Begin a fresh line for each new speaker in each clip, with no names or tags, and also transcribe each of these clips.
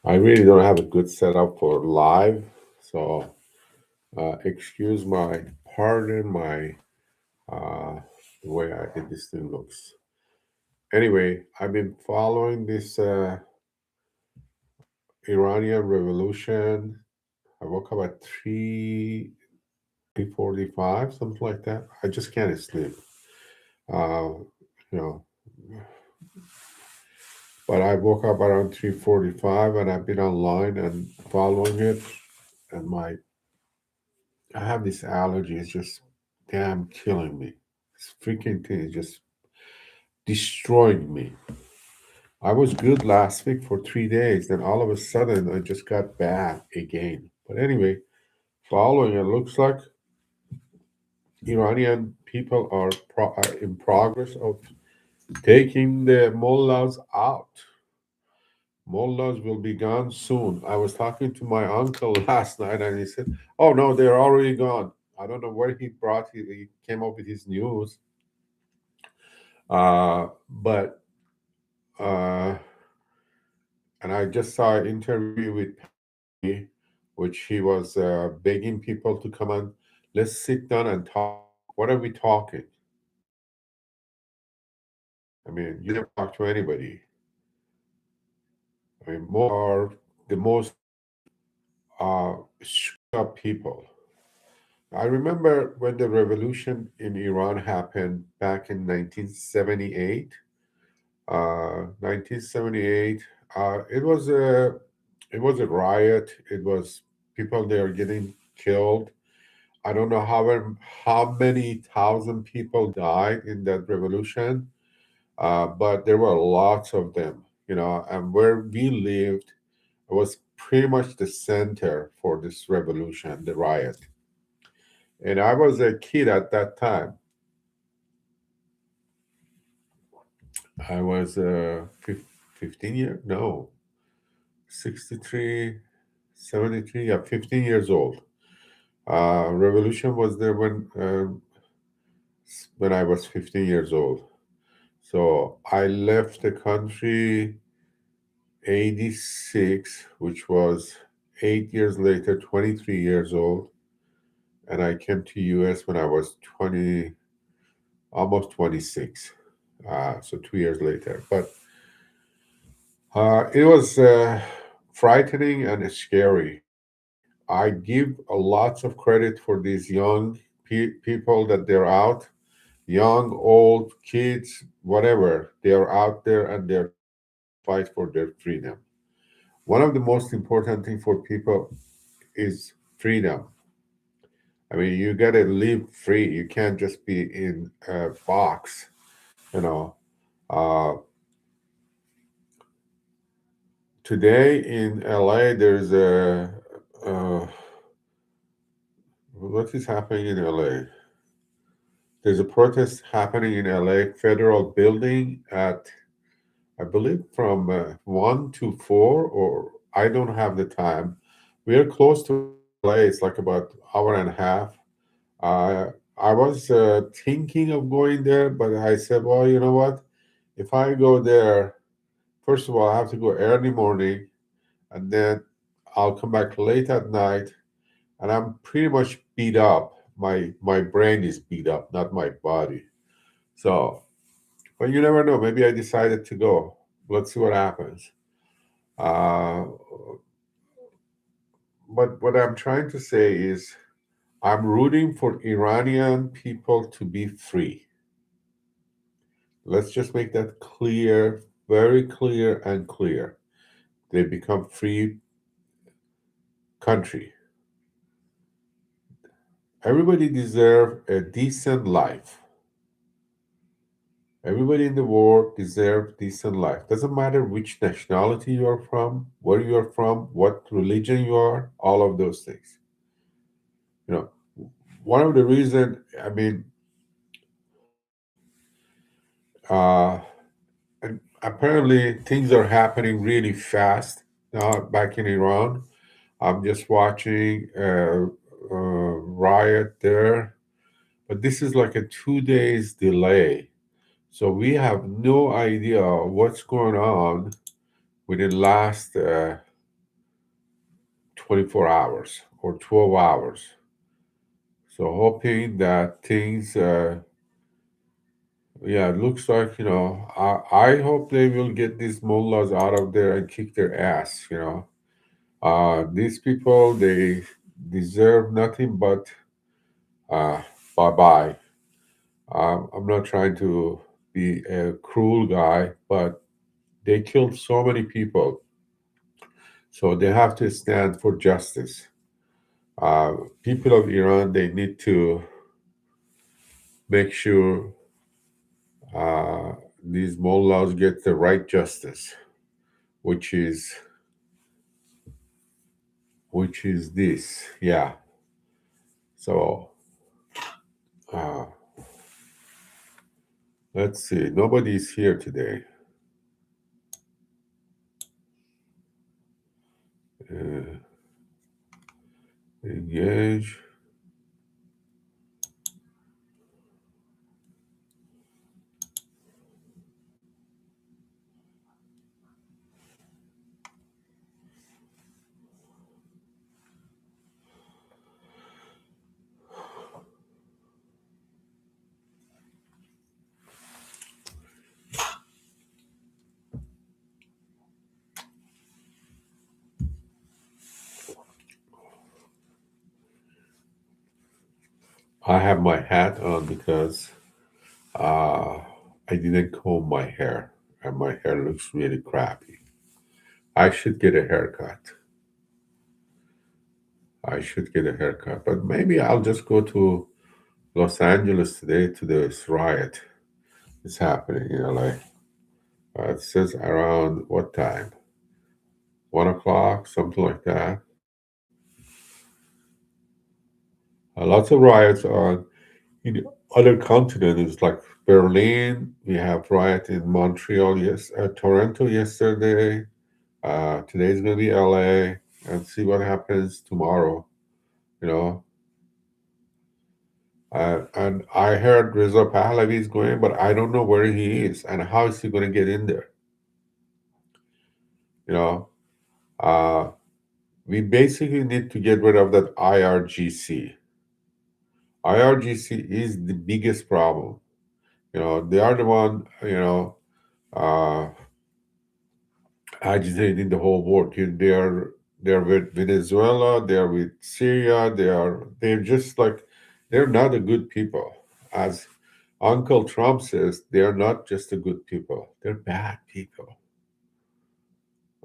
I really don't have a good setup for live, so excuse my pardon my the way this thing looks. Anyway, I've been following this Iranian revolution. I woke up at 3:45, something like that. I just can't sleep. Uh, you know, but I woke up around 3:45, and I've been online and following it. And I have this allergy. It's just damn killing me. This freaking thing is just destroying me. I was good last week for 3 days, then all of a sudden I just got bad again. But anyway, following it looks like Iranian people are in progress of taking the mullahs out. Mullahs will be gone soon. I was talking to my uncle last night, and he said, "Oh no, they're already gone." I don't know where he came up with his news, but uh, and I just saw an interview with Patty, which he was begging people to come and let's sit down and talk. What are we talking? I mean, you never talk to anybody. I mean, more are the most screwed up people. I remember when the revolution in Iran happened back in 1978. 1978. It was a riot. It was people there getting killed. I don't know how many thousand people died in that revolution, but there were lots of them. And where we lived was pretty much the center for this revolution, the riot. And I was a kid at that time. I was 15 years, no, 63, 73, yeah, 15 years old. Revolution was there when I was 15 years old. So I left the country 86, which was 8 years later, 23 years old, and I came to US when I was 20, almost 26. So 2 years later, but it was frightening and scary. I give a lots of credit for these young people that they're out, young, old, kids, whatever. They're out there and they're fight for their freedom. One of the most important thing for people is freedom. I mean, you gotta live free. You can't just be in a box. You know. Uh, Today in LA, there's uh, what is happening in LA? There's a protest happening in LA federal building at, I believe, from 1 to 4, or I don't have the time. We are close to LA. It's like about hour and a half. Uh, I was thinking of going there, but I said, well, you know what? If I go there, first of all, I have to go early morning, and then I'll come back late at night, and I'm pretty much beat up. My brain is beat up, not my body. So, but you never know. Maybe I decided to go. Let's see what happens. Uh, but what I'm trying to say is, I'm rooting for Iranian people to be free. Let's just make that clear, very clear and clear. They become free country. Everybody deserve a decent life. Everybody in the world deserve decent life. Doesn't matter which nationality you are from, where you are from, what religion you are, all of those things. You know, one of the reason, I mean, uh, and apparently things are happening really fast now back in Iran. I'm just watching a riot there, but this is like a 2 days delay. So we have no idea what's going on within last 24 hours or 12 hours. So hoping that things, yeah, it looks like, I hope they will get these mullahs out of there and kick their ass. These people, they deserve nothing but uh, bye bye. I'm not trying to be a cruel guy, but they killed so many people. So they have to stand for justice. Uh, People of Iran, they need to make sure uh, these mullahs get the right justice, which is this. Yeah. So uh, let's see. Nobody's here today. Uh, Engage. I have my hat on because uh, I didn't comb my hair, and my hair looks really crappy. I should get a haircut. I should get a haircut, but maybe I'll just go to Los Angeles today to this riot. It's happening in LA. It says around what time? 1 o'clock, something like that. Lots of riots on in other continents like Berlin. We have riot in Montreal, yes, Toronto yesterday. Today's gonna be LA, and see what happens tomorrow. You know, and I heard Reza Pahlavi is going, but I don't know where he is and how is he going to get in there. You know, uh, we basically need to get rid of that IRGC. IRGC is the biggest problem. They are the one, uh, agitating the whole world. They're with Venezuela, they're with Syria, they're just like they're not a good people. As Uncle Trump says, they're not just a good people, they're bad people.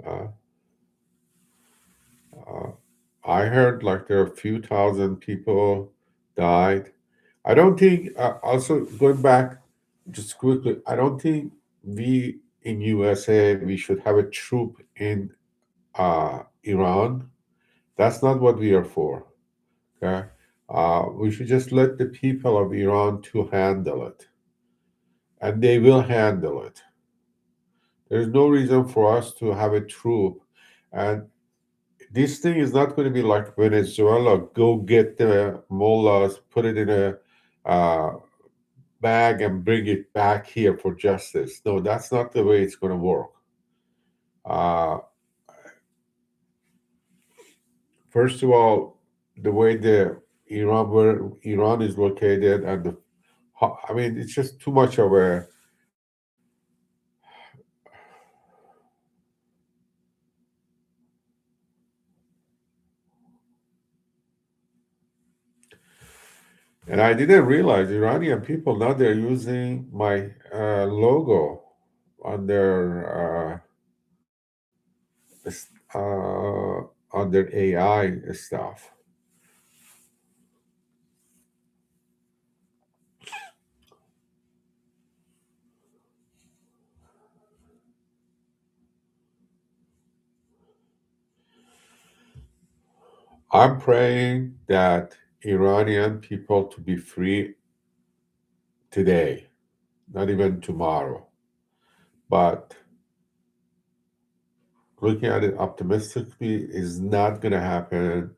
Uh, uh, I heard like there are a few thousand people died. I don't think. Also, going back just quickly, I don't think we in USA we should have a troop in Iran. That's not what we are for. Okay, we should just let the people of Iran to handle it, and they will handle it. There's no reason for us to have a troop, and this thing is not going to be like Venezuela. Go get the mullahs, put it in a uh, bag, and bring it back here for justice. No, that's not the way it's going to work. Uh, First of all, the way the Iran where Iran is located, and I mean, it's just too much of a. And I didn't realize Iranian people now they're using my logo on their AI stuff. I'm praying that Iranian people to be free today, not even tomorrow. But looking at it optimistically is not going to happen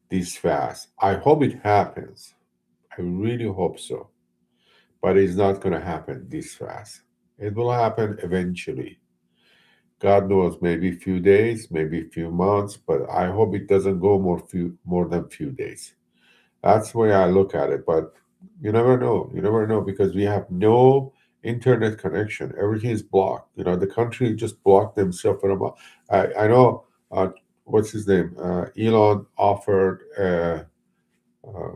this fast. I hope it happens. I really hope so. But it's not going to happen this fast. It will happen eventually. God knows, maybe a few days, maybe a few months, but I hope it doesn't go more than few days. That's the way I look at it. But you never know. You never know because we have no internet connection. Everything is blocked. The country just blocked themselves from. I know. What's his name? Elon offered uh, uh,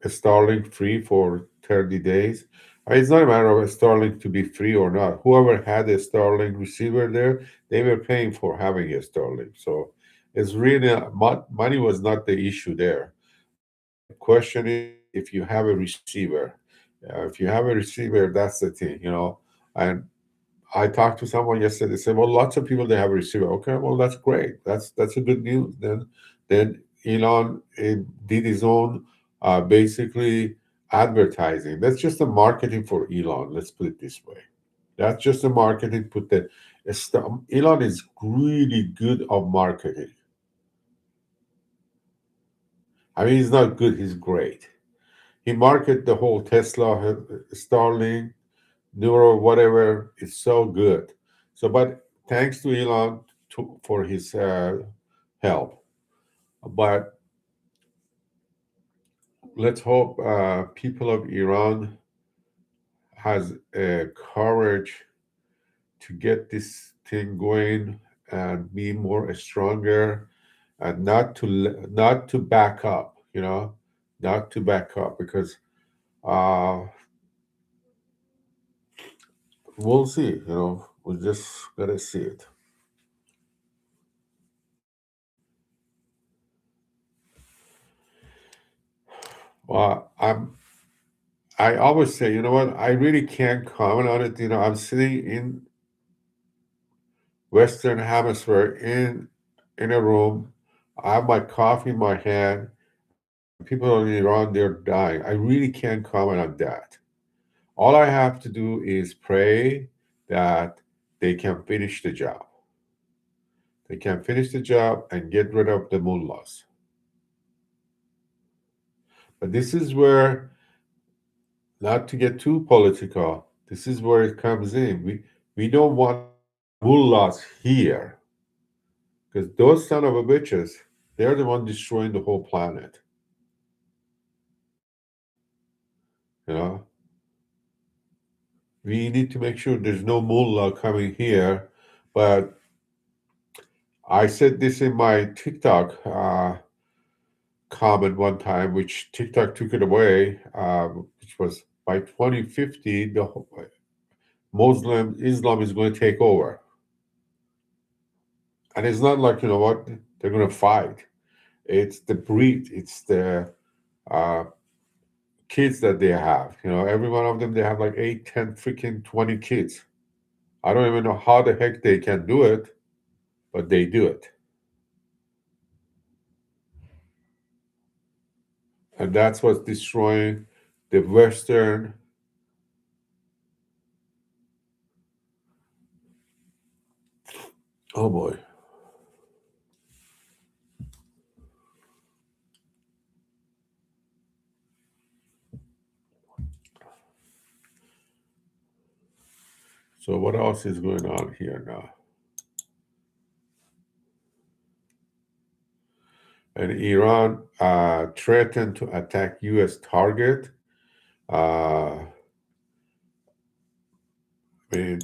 a Starlink free for 30 days. It's not a matter of a Starlink to be free or not. Whoever had a Starlink receiver there, they were paying for having a Starlink. So it's really money was not the issue there. The question is if you have a receiver. If you have a receiver, that's the thing. And I talked to someone yesterday. They said, "Well, lots of people they have a receiver." Okay, well, that's great. That's a good news. Then Elon did his own basically advertising. That's just the marketing for Elon. Let's put it this way. That's just the marketing. Elon is really good at marketing. I mean, he's not good. He's great. He marketed the whole Tesla, Starlink, Neuro, whatever. It's so good. So, but thanks to Elon for his help. But let's hope people of Iran has courage to get this thing going and be more stronger and not to back up. Not to back up because uh, we'll see. We just gotta see it. I'm I always say, you know what, I really can't comment on it. I'm sitting in Western Hemisphere in a room. I have my coffee in my hand. People in Iran, they're dying. I really can't comment on that. All I have to do is pray that they can finish the job. They can finish the job and get rid of the mullahs. But this is where, not to get too political, this is where it comes in. We don't want mullahs here because those son of a bitches, they're the one destroying the whole planet. You know, we need to make sure there's no mullah coming here. But I said this in my TikTok comment one time, which TikTok took it away, which was by 2050, Islam is going to take over. And it's not like, you know what, they're going to fight. It's the breed, it's the uh, kids that they have. Every one of them, they have like 8, 10, freaking 20 kids. I don't even know how the heck they can do it, but they do it. And that's what's destroying the Western. Oh boy. So what else is going on here now? And Iran threatened to attack U.S. target. I mean,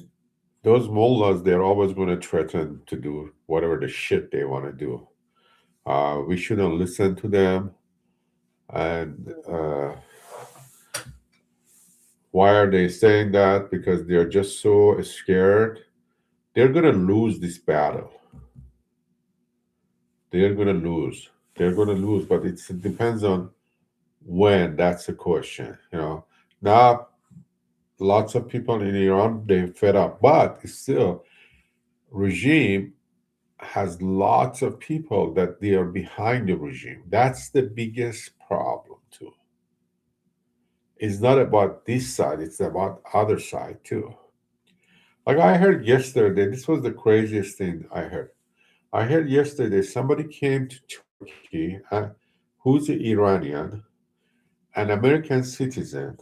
those mullahs, they're always going to threaten to do whatever the shit they want to do. We shouldn't listen to them. And why are they saying that? Because they're just so scared. They're going to lose this battle. They're going to lose. They're going to lose, but it depends on when. That's the question. Now lots of people in Iran they fed up, but it's still regime has lots of people that they are behind the regime. That's the biggest problem too. It's not about this side; it's about other side too. Like I heard yesterday, this was the craziest thing I heard. I heard yesterday somebody came to Turkey, who's an Iranian, an American citizen,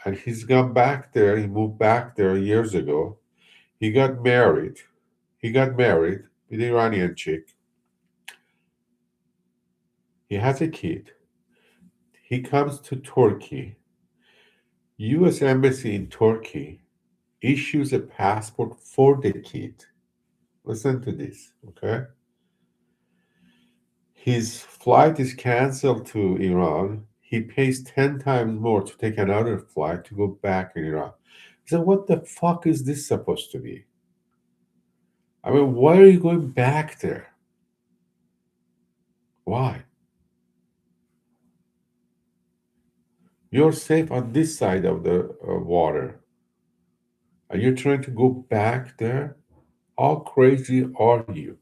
and he's gone back there. He moved back there years ago. He got married. He got married with an Iranian chick. He has a kid. He comes to Turkey. U.S. Embassy in Turkey issues a passport for the kid. Listen to this, okay? His flight is canceled to Iran. He pays 10 times more to take another flight to go back in Iran. So, what the fuck is this supposed to be? I mean, why are you going back there? Why? You're safe on this side of the water. Are you trying to go back there? How crazy are you?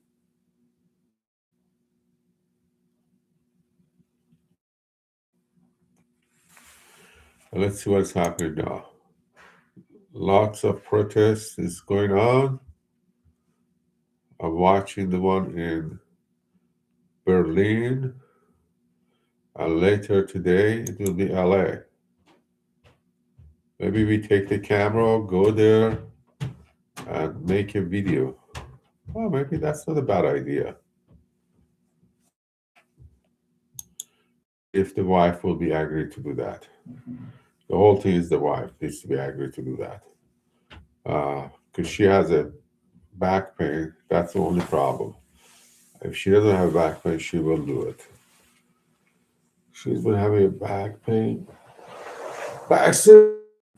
Let's see what's happening now. Lots of protests is going on. I'm watching the one in Berlin. And later today, it will be LA. Maybe we take the camera, go there, and make a video. Well, maybe that's not a bad idea. If the wife will be agree to do that. The whole thing is the wife needs to be agree to do that. Because she has a back pain. That's the only problem. If she doesn't have back pain, she will do it. She's been having a back pain. Back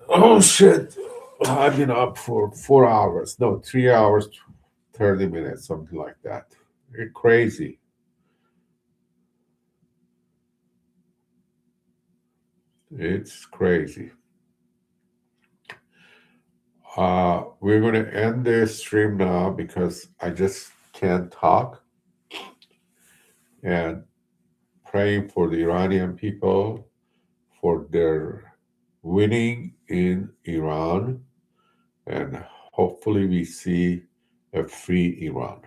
oh shit. I've been up for 4 hours. No, 3 hours, 30 minutes, something like that. You're crazy. It's crazy. We're going to end this stream now because I just can't talk. And praying for the Iranian people for their winning in Iran. And hopefully we see a free Iran.